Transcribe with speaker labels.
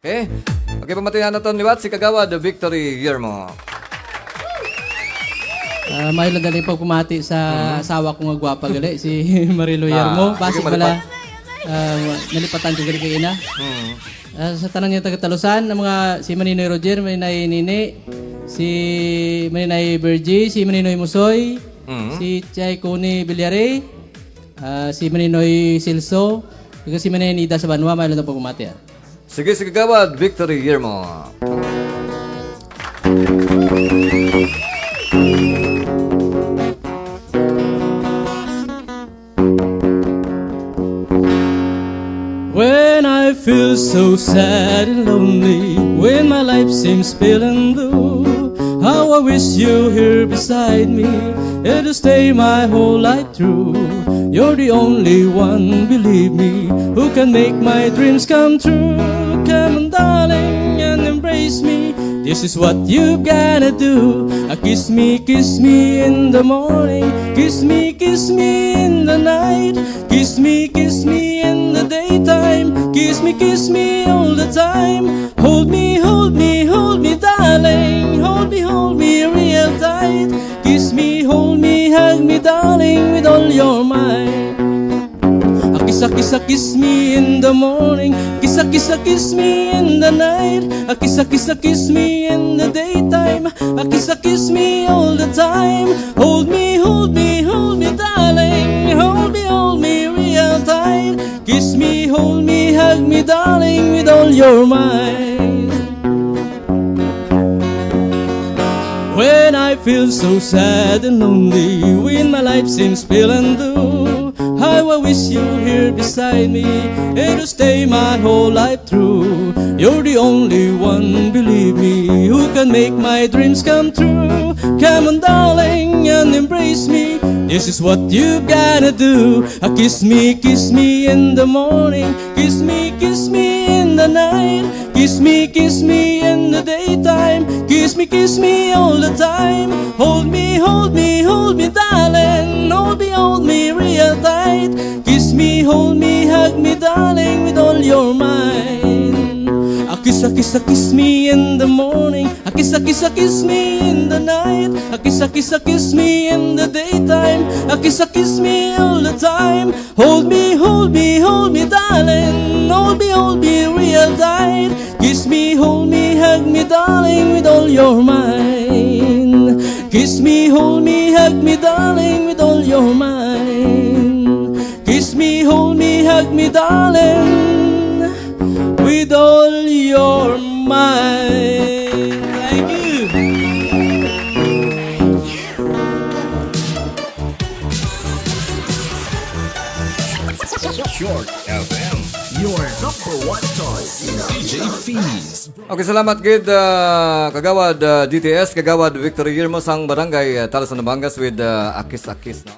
Speaker 1: Okay? Okay, pamatihan natin liwat si Kagawad Victory Guillermo.
Speaker 2: May lang galing pagpumati sa asawa kong agwapa gali, si Marilo Yermo. Basi pala, nalipatan ko gali kay ina. Sa tanang niya taga-Talusan, ang mga si Maninoy Roger, Maninay Nini, si Maninay Bergie, si Maninoy Musoy, si Chay Kuni Bilyare, si Maninoy Silso, si Maninoy Nida sa Banwa, may lang pagpumati.
Speaker 1: Sige, si Kagawad Victory Guillermo.
Speaker 2: When I feel so sad and lonely, when my life seems pale and blue, how I wish you here beside me, and to stay my whole life through. You're the only one, believe me, who can make my dreams come true. Come on, darling, and embrace me. This is what you gotta do. Kiss me in the morning. Kiss me in the night. Kiss me in the daytime. Kiss me all the time. Hold me, darling. Hold me real tight. Kiss me, hold me, hug me, darling, with all your might. Kiss me in the morning. Kiss me in the night. Kiss me in the daytime. Kiss me all the time. Hold me, darling. Hold me real tight. Kiss me, hold me, hug me, darling, with all your might. When I feel so sad and lonely, when my life seems pale and blue, how I wish you here beside me, and to stay my whole life through. You're the only one, believe me, who can make my dreams come true. Come on, darling, and embrace me. This is what you gotta do. Kiss me in the morning. Kiss me in the night. Kiss me in the daytime. Kiss me all the time. Hold me, darling. Hold me real tight. Kiss me, hold me, hug me, darling, with all your mind. Kiss me in the morning. Kiss me in the night. Kiss me in the daytime. Kiss me all the time. Hold me, darling. Hold me real tight. Kiss me, hold me, hug me, darling, with all your mind. Kiss me, hold me, hug me, darling, with all your mind. Kiss me, hold me, hug me, darling, with all your mind. Thank you.
Speaker 3: Short FM, your number one choice. DJ Fees.
Speaker 1: Okay, salamat gid Kagawad DTS, Kagawad Victory Guillermo sang barangay Talusan, Batangas with Akis. No?